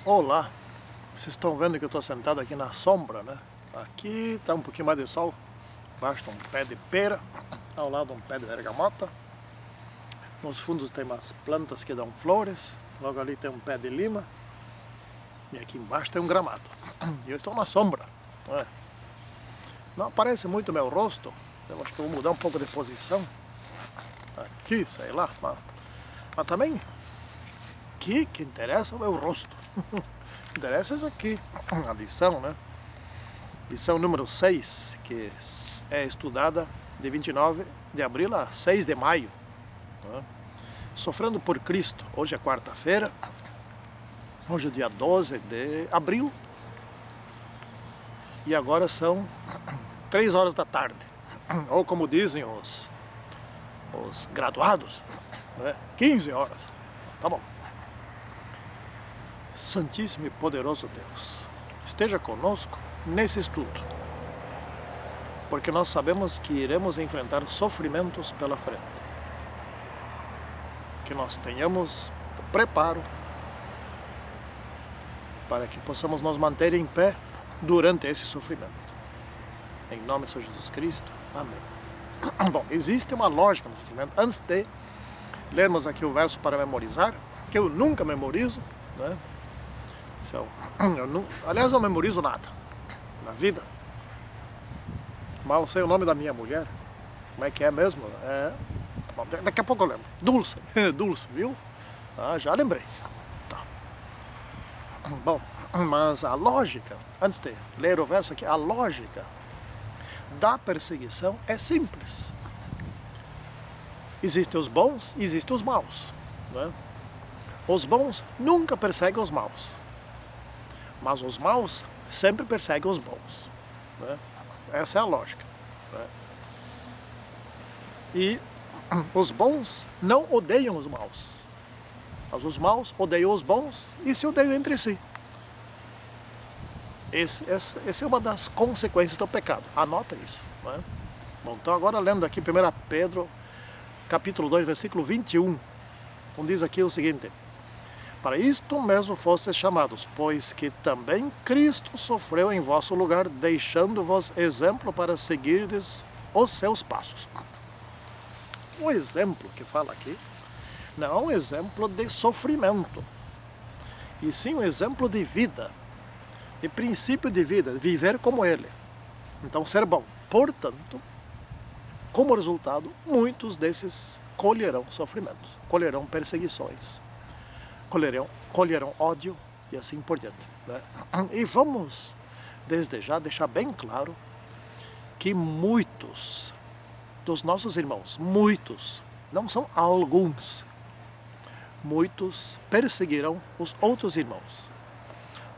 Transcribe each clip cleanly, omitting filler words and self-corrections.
Olá, vocês estão vendo que eu estou sentado aqui na sombra, né? Aqui está um pouquinho mais de sol, embaixo de um pé de pera, ao lado um pé de bergamota. Nos fundos tem umas plantas que dão flores, logo ali tem um pé de lima e aqui embaixo tem um gramado. E eu estou na sombra, né? Não aparece muito meu rosto, eu acho que eu vou mudar um pouco de posição. Aqui, sei lá, mas também aqui que interessa é o meu rosto. Interessa isso aqui, a lição, né? Lição número 6, que é estudada de 29 de abril a 6 de maio. Né? Sofrendo por Cristo. Hoje é quarta-feira, hoje é dia 12 de abril. E agora são 3 horas da tarde. Ou como dizem os graduados, né? 15 horas. Tá bom. Santíssimo e poderoso Deus, esteja conosco nesse estudo, porque nós sabemos que iremos enfrentar sofrimentos pela frente. Que nós tenhamos preparo para que possamos nos manter em pé durante esse sofrimento. Em nome de Senhor Jesus Cristo, amém. Bom, existe uma lógica no sofrimento. Antes de lermos aqui o verso para memorizar, que eu nunca memorizo, né? Aliás, eu não memorizo nada na vida. Mal sei o nome da minha mulher. Como é que é mesmo? Bom, daqui a pouco eu lembro. Dulce, Dulce, viu? Já lembrei. Tá. Bom, mas a lógica, antes de ler o verso aqui, a lógica da perseguição é simples. Existem os bons e existem os maus, né? Os bons nunca perseguem os maus, mas os maus sempre perseguem os bons, né? Essa é a lógica, né? E os bons não odeiam os maus, mas os maus odeiam os bons e se odeiam entre si. Essa é uma das consequências do pecado. Anota isso, né? Bom, então agora lendo aqui 1 Pedro, capítulo 2, versículo 21, onde diz aqui o seguinte: para isto mesmo fostes chamados, pois que também Cristo sofreu em vosso lugar, deixando-vos exemplo para seguirdes os seus passos. O exemplo que fala aqui não é um exemplo de sofrimento, e sim um exemplo de vida, de princípio de vida, viver como ele. Então ser bom. Portanto, como resultado, muitos desses colherão sofrimentos, colherão perseguições, colherão ódio e assim por diante, né? E vamos, desde já, deixar bem claro que muitos dos nossos irmãos, muitos, não são alguns, muitos perseguirão os outros irmãos.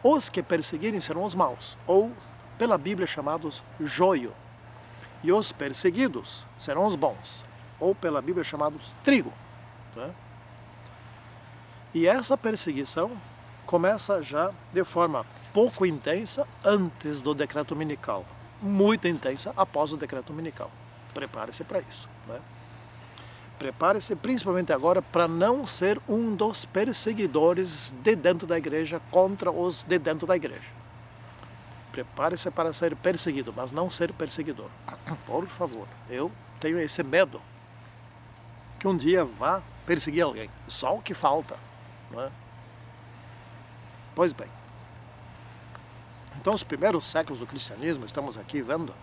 Os que perseguirem serão os maus, ou pela Bíblia chamados joio, e os perseguidos serão os bons, ou pela Bíblia chamados trigo, né? E essa perseguição começa já de forma pouco intensa antes do decreto dominical, muito intensa após o decreto dominical. Prepare-se para isso, né? Prepare-se principalmente agora para não ser um dos perseguidores de dentro da igreja contra os de dentro da igreja. Prepare-se para ser perseguido, mas não ser perseguidor. Por favor, eu tenho esse medo que um dia vá perseguir alguém. Só o que falta, não é? Pois bem, então os primeiros séculos do cristianismo, estamos aqui vendo,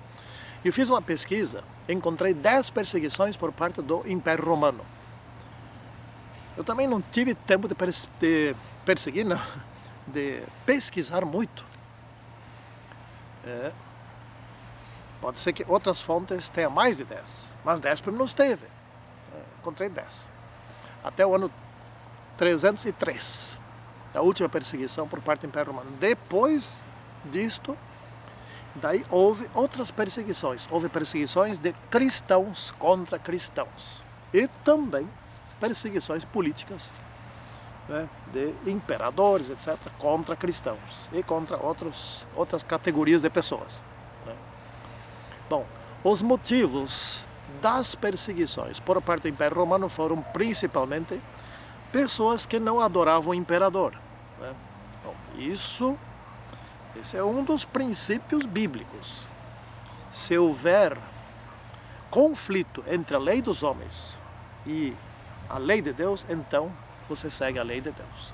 eu fiz uma pesquisa, encontrei 10 perseguições por parte do Império Romano. Eu também não tive tempo de perseguir, não, de pesquisar muito. Pode ser que outras fontes tenham mais de 10, mas 10 pelo menos teve. Encontrei 10. Até o ano 303, a última perseguição por parte do Império Romano. Depois disto, daí houve outras perseguições. Houve perseguições de cristãos contra cristãos. E também perseguições políticas, né, de imperadores, etc., contra cristãos. E contra outras categorias de pessoas, né? Bom, os motivos das perseguições por parte do Império Romano foram principalmente pessoas que não adoravam o imperador, né? Bom, Esse é um dos princípios bíblicos. Se houver conflito entre a lei dos homens e a lei de Deus, então você segue a lei de Deus.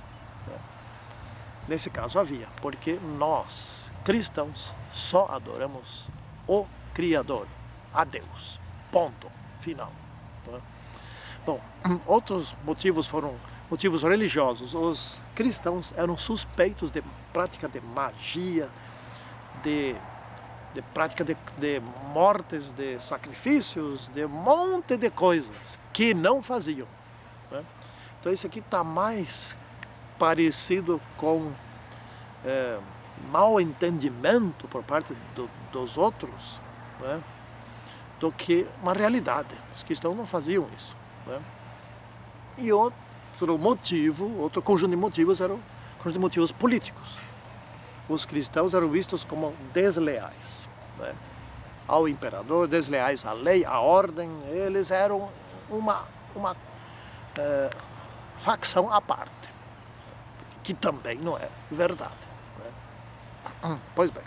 Nesse caso havia, porque nós, cristãos, só adoramos o Criador, a Deus. Ponto. Final. Bom, outros motivos foram motivos religiosos. Os cristãos eram suspeitos de prática de magia, de prática de mortes, de sacrifícios, de um monte de coisas que não faziam. Então isso aqui está mais parecido com mal entendimento por parte dos outros, do que uma realidade. Os cristãos não faziam isso. E outro conjunto de motivos era o conjunto de motivos políticos. Os cristãos eram vistos como desleais ao imperador, desleais à lei, à ordem. Eles eram uma facção à parte, que também não é verdade. Pois bem.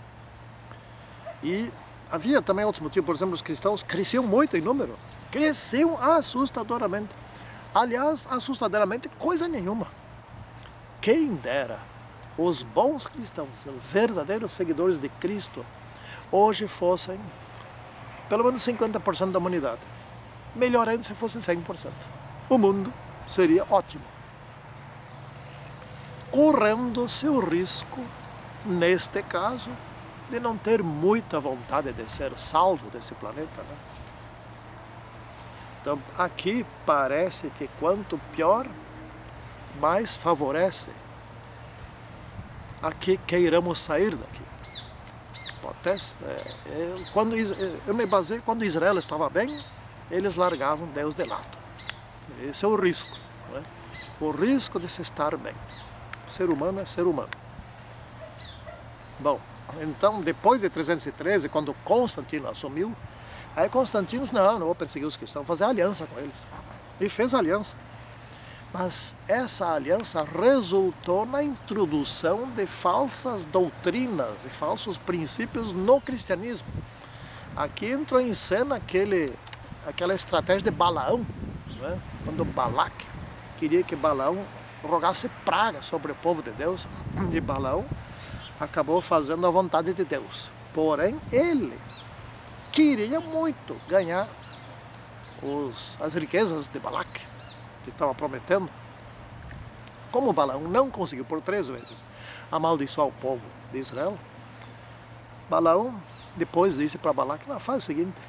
E havia também outros motivos. Por exemplo, os cristãos cresciam muito em número. Cresciam assustadoramente. Aliás, assustadoramente coisa nenhuma. Quem dera os bons cristãos, os verdadeiros seguidores de Cristo, hoje fossem pelo menos 50% da humanidade. Melhor ainda se fosse 100%. O mundo seria ótimo. Correndo seu risco, neste caso, de não ter muita vontade de ser salvo desse planeta. Então, aqui parece que quanto pior, mais favorece a que queiramos sair daqui. Eu me baseei, quando Israel estava bem, eles largavam Deus de lado. Esse é o risco. O risco de se estar bem. Ser humano é ser humano. Bom, então depois de 313, quando Constantino assumiu, aí Constantino, não vou perseguir os cristãos, vou fazer aliança com eles. E fez aliança. Mas essa aliança resultou na introdução de falsas doutrinas, de falsos princípios no cristianismo. Aqui entrou em cena aquela estratégia de Balaão, quando Balaque queria que Balaão rogasse praga sobre o povo de Deus, e Balaão acabou fazendo a vontade de Deus. Porém, ele queria muito ganhar as riquezas de Balaque, que estava prometendo. Como Balaão não conseguiu por 3 vezes amaldiçoar o povo de Israel, Balaão depois disse para Balaque: não, faz o seguinte,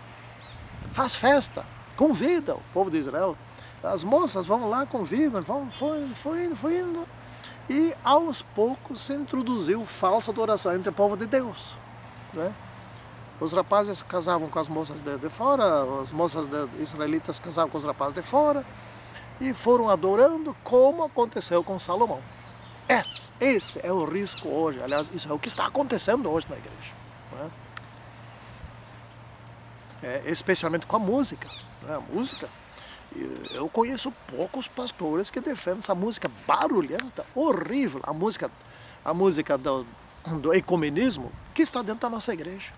faz festa, convida o povo de Israel, as moças vão lá, convidam, foi indo. E aos poucos se introduziu falsa adoração entre o povo de Deus. Os rapazes casavam com as moças de fora, as moças israelitas casavam com os rapazes de fora, e foram adorando, como aconteceu com Salomão. Esse é o risco hoje. Aliás, isso é o que está acontecendo hoje na igreja. Especialmente com a música. A música, eu conheço poucos pastores que defendem essa música barulhenta, horrível, a música do ecumenismo que está dentro da nossa igreja.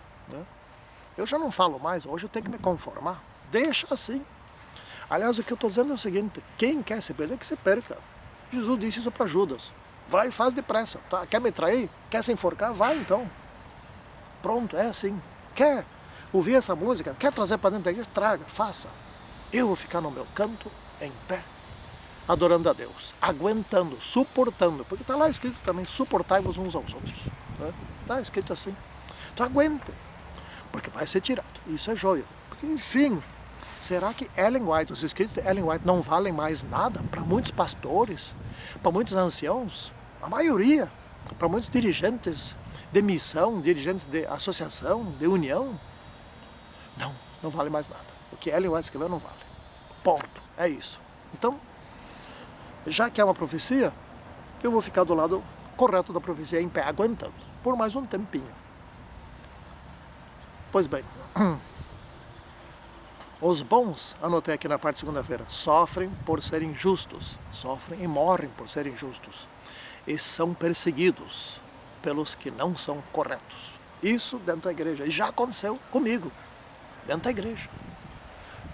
Eu já não falo mais, hoje eu tenho que me conformar. Deixa assim. Aliás, o que eu estou dizendo é o seguinte: quem quer se perder, que se perca. Jesus disse isso para Judas: vai e faz depressa. Tá? Quer me trair? Quer se enforcar? Vai então. Pronto, é assim. Quer ouvir essa música? Quer trazer para dentro da igreja? Traga, faça. Eu vou ficar no meu canto, em pé, adorando a Deus, aguentando, suportando, porque está lá escrito também: suportai-vos uns aos outros. Está escrito assim. Então aguente, porque vai ser tirado. Isso é joia. Porque, enfim, será que os escritos de Ellen White não valem mais nada para muitos pastores, para muitos anciãos, a maioria, para muitos dirigentes de missão, dirigentes de associação, de união? Não vale mais nada. O que Ellen White escreveu não vale. Ponto. É isso. Então, já que é uma profecia, eu vou ficar do lado correto da profecia, em pé, aguentando, por mais um tempinho. Pois bem, os bons, anotei aqui na parte de segunda-feira, sofrem por serem justos, sofrem e morrem por serem justos. e são perseguidos pelos que não são corretos. Isso dentro da igreja. E já aconteceu comigo, dentro da igreja.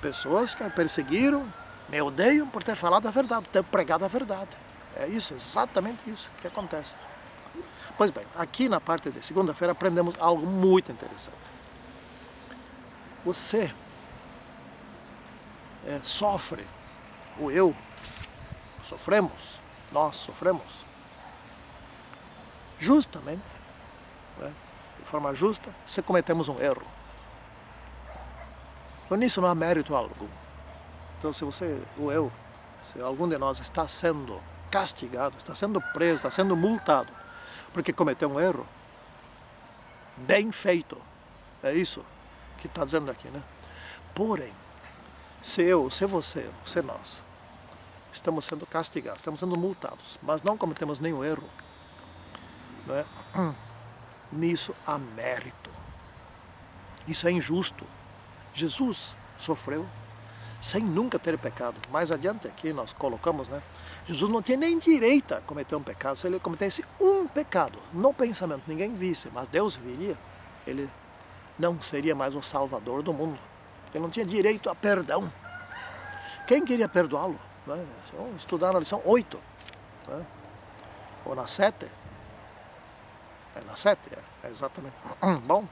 Pessoas que me perseguiram, me odeiam por ter falado a verdade, ter pregado a verdade. É isso, exatamente isso que acontece. Pois bem, aqui na parte de segunda-feira aprendemos algo muito interessante. Você sofre, ou eu, sofremos, nós sofremos, justamente, né, de forma justa, se cometemos um erro. Então nisso não há mérito algum. Então se você, ou eu, se algum de nós está sendo castigado, está sendo preso, está sendo multado, porque cometeu um erro, bem feito, é isso que está dizendo aqui, né? Porém, se eu, se você, se nós, estamos sendo castigados, estamos sendo multados, mas não cometemos nenhum erro, né? Nisso há mérito. Isso é injusto. Jesus sofreu sem nunca ter pecado. Mais adiante aqui nós colocamos, né? Jesus não tinha nem direito a cometer um pecado. Se ele cometesse um pecado no pensamento, ninguém visse, mas Deus viria, ele não seria mais o Salvador do mundo. Ele não tinha direito a perdão. Quem queria perdoá-lo? Né? Vamos estudar na lição 8, né? Ou na 7. É na 7, é exatamente. Bom,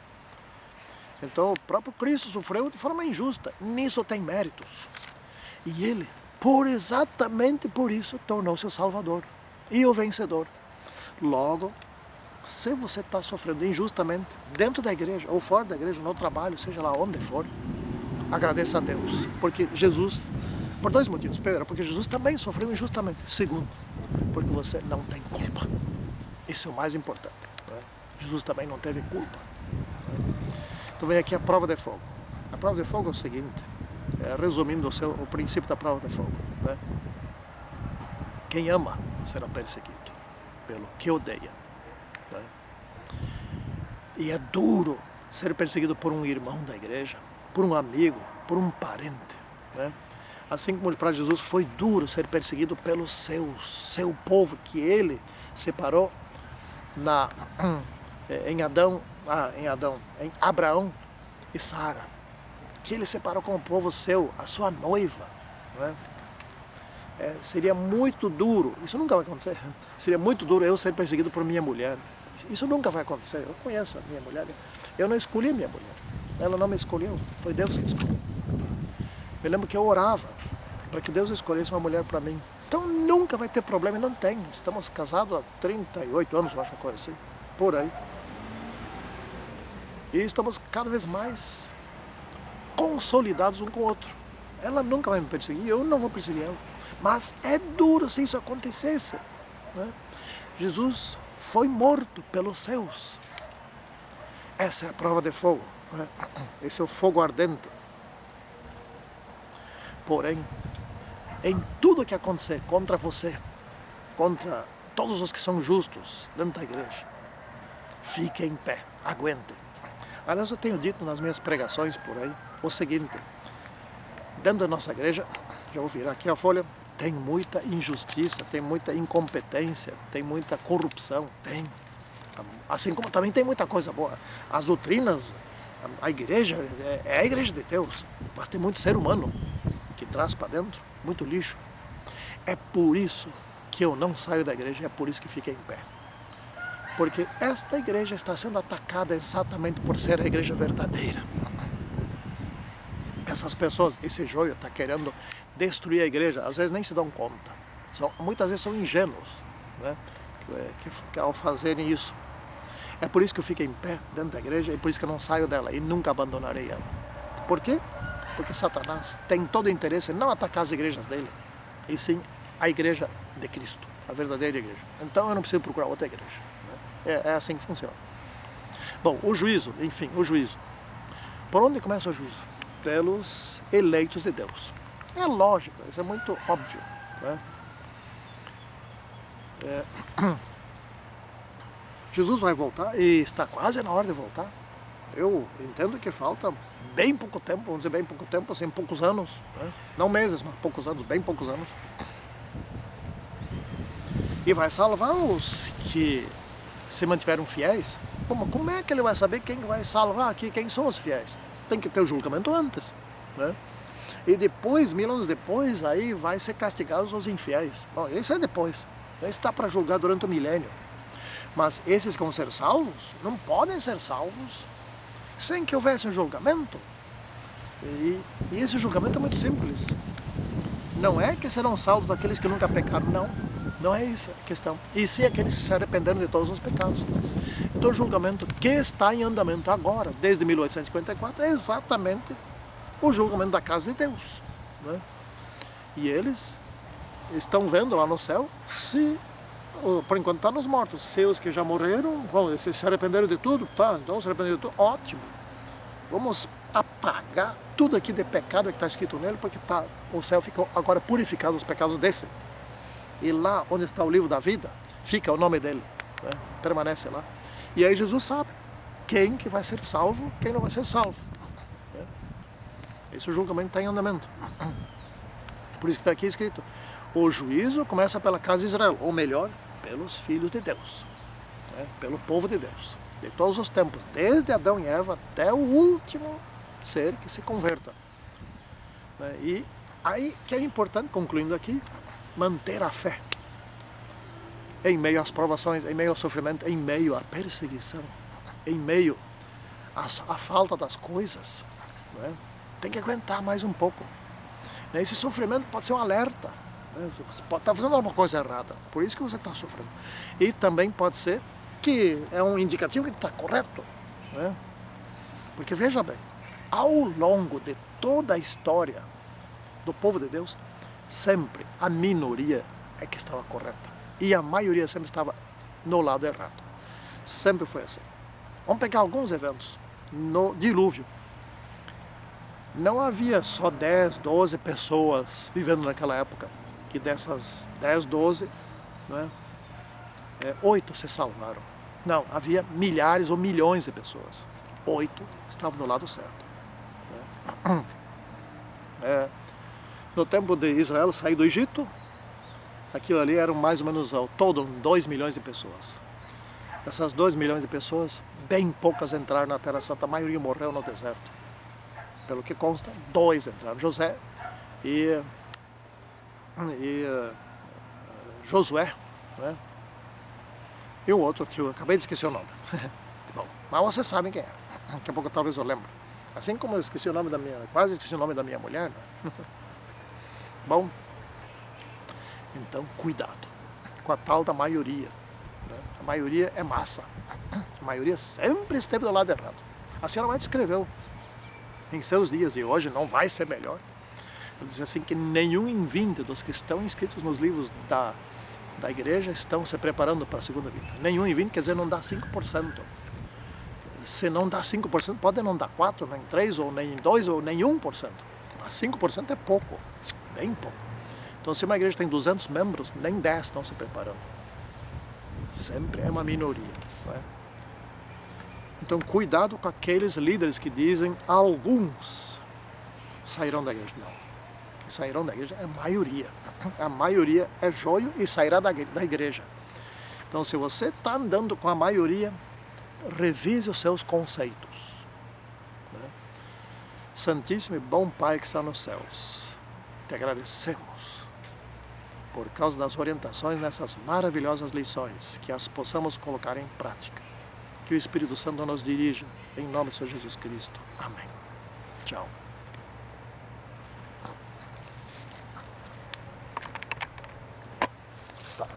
então o próprio Cristo sofreu de forma injusta. Nisso tem méritos. E ele, exatamente por isso, tornou-se o Salvador e o vencedor. Logo, se você está sofrendo injustamente, dentro da igreja, ou fora da igreja, no trabalho, seja lá onde for, agradeça a Deus. Porque Jesus, por dois motivos. Primeiro, porque Jesus também sofreu injustamente. Segundo, porque você não tem culpa. Isso é o mais importante. Né? Jesus também não teve culpa. Então vem aqui a prova de fogo. A prova de fogo é o seguinte, resumindo o princípio da prova de fogo. Né? Quem ama será perseguido pelo que odeia. Né? E é duro ser perseguido por um irmão da igreja, por um amigo, por um parente. Né? Assim como para Jesus foi duro ser perseguido pelos seu povo, que ele separou em Abraão e Sara, que ele separou como povo seu, a sua noiva. Né? Seria muito duro, isso nunca vai acontecer, seria muito duro eu ser perseguido por minha mulher. Isso nunca vai acontecer. Eu conheço a minha mulher, eu não escolhi minha mulher, ela não me escolheu, foi Deus que escolheu. Eu lembro que eu orava para que Deus escolhesse uma mulher para mim. Então nunca vai ter problema, e não tem. Estamos casados há 38 anos, eu acho, uma coisa assim, por aí. E estamos cada vez mais consolidados um com o outro. Ela nunca vai me perseguir, eu não vou perseguir ela. Mas é duro se isso acontecesse. Né? Jesus foi morto pelos seus. Essa é a prova de fogo. Né? Esse é o fogo ardente. Porém, em tudo que acontecer contra você, contra todos os que são justos dentro da igreja, fique em pé, aguente. Aliás, eu tenho dito nas minhas pregações por aí o seguinte: dentro da nossa igreja, já vou virar aqui a folha, tem muita injustiça, tem muita incompetência, tem muita corrupção, tem. Assim como também tem muita coisa boa. As doutrinas, a igreja é a igreja de Deus, mas tem muito ser humano que traz para dentro, muito lixo. É por isso que eu não saio da igreja, é por isso que fiquei em pé. Porque esta igreja está sendo atacada exatamente por ser a igreja verdadeira. Essas pessoas, esse joio está querendo destruir a igreja, às vezes nem se dão conta. Muitas vezes são ingênuos, né, que ao fazerem isso. É por isso que eu fico em pé dentro da igreja, e por isso que eu não saio dela e nunca abandonarei ela. Por quê? Porque Satanás tem todo o interesse em não atacar as igrejas dele, e sim a igreja de Cristo, a verdadeira igreja. Então eu não preciso procurar outra igreja. Né? É assim que funciona. Bom, o juízo, enfim, o juízo. Por onde começa o juízo? Pelos eleitos de Deus. É lógico, isso é muito óbvio. Né? Jesus vai voltar e está quase na hora de voltar. Eu entendo que falta bem pouco tempo, vamos dizer bem pouco tempo, assim, poucos anos, né? Não meses, mas poucos anos, bem poucos anos. E vai salvar os que se mantiveram fiéis. Como é que ele vai saber quem vai salvar aqui, quem são os fiéis? Tem que ter o julgamento antes, né? E depois, 1000 anos depois, aí vai ser castigados os infiéis. Bom, isso é depois. Isso está para julgar durante o milênio. Mas esses que vão ser salvos, não podem ser salvos sem que houvesse um julgamento. E esse julgamento é muito simples. Não é que serão salvos aqueles que nunca pecaram, não. Não é isso a questão. E sim aqueles que se arrependeram de todos os pecados. Então o julgamento que está em andamento agora, desde 1854, é exatamente o julgamento da casa de Deus, né? E eles estão vendo lá no céu se, por enquanto está nos mortos, se os que já morreram, bom, se arrependeram de tudo, tá, então se arrependeram de tudo, ótimo. Vamos apagar tudo aqui de pecado que está escrito nele, porque o céu fica agora purificado dos pecados desse. E lá onde está o livro da vida, fica o nome dele, né? Permanece lá. E aí Jesus sabe quem que vai ser salvo, quem não vai ser salvo, né? Esse julgamento está em andamento. Por isso que está aqui escrito, o juízo começa pela casa de Israel, ou melhor, pelos filhos de Deus, né? Pelo povo de Deus, de todos os tempos, desde Adão e Eva até o último ser que se converta, né? E aí que é importante, concluindo aqui, manter a fé em meio às provações, em meio ao sofrimento, em meio à perseguição, em meio à falta das coisas, né? Tem que aguentar mais um pouco. Esse sofrimento pode ser um alerta, né? Você pode estar fazendo alguma coisa errada, por isso que você está sofrendo. E também pode ser que é um indicativo que está correto, né? Porque veja bem, ao longo de toda a história do povo de Deus, sempre a minoria é que estava correta. E a maioria sempre estava no lado errado. Sempre foi assim. Vamos pegar alguns eventos. No dilúvio, não havia só 10, 12 pessoas vivendo naquela época. Que dessas 10, 12, né, 8 se salvaram. Não, havia milhares ou milhões de pessoas. 8 estavam no lado certo, né? No tempo de Israel sair do Egito, aquilo ali eram mais ou menos ao todo 2 milhões de pessoas. Essas 2 milhões de pessoas, bem poucas entraram na Terra Santa, a maioria morreu no deserto. Pelo que consta, 2 entraram, José e Josué, né? E o outro que eu acabei de esquecer o nome. Bom, mas vocês sabem quem é. Daqui a pouco talvez eu lembre. Assim como eu esqueci o nome da minha, quase esqueci o nome da minha mulher, né? Bom, então cuidado com a tal da maioria, né? A maioria é massa. A maioria sempre esteve do lado errado. A senhora White escreveu em seus dias, e hoje não vai ser melhor. Ele diz assim que nenhum em 20 dos que estão inscritos nos livros da igreja estão se preparando para a segunda vida. Nenhum em 20 quer dizer não dá 5%. Se não dá 5%, pode não dar 4%, nem 3%, ou nem 2%, ou nem 1%. Mas 5% é pouco, bem pouco. Então se uma igreja tem 200 membros, nem 10 estão se preparando. Sempre é uma minoria, né? Então cuidado com aqueles líderes que dizem alguns sairão da igreja. Não, que sairão da igreja é a maioria. A maioria é joio e sairá da igreja. Então se você está andando com a maioria, revise os seus conceitos, né? Santíssimo e bom Pai que está nos céus, te agradecemos por causa das orientações nessas maravilhosas lições, que as possamos colocar em prática. Que o Espírito Santo nos dirija, em nome de Senhor Jesus Cristo. Amém. Tchau.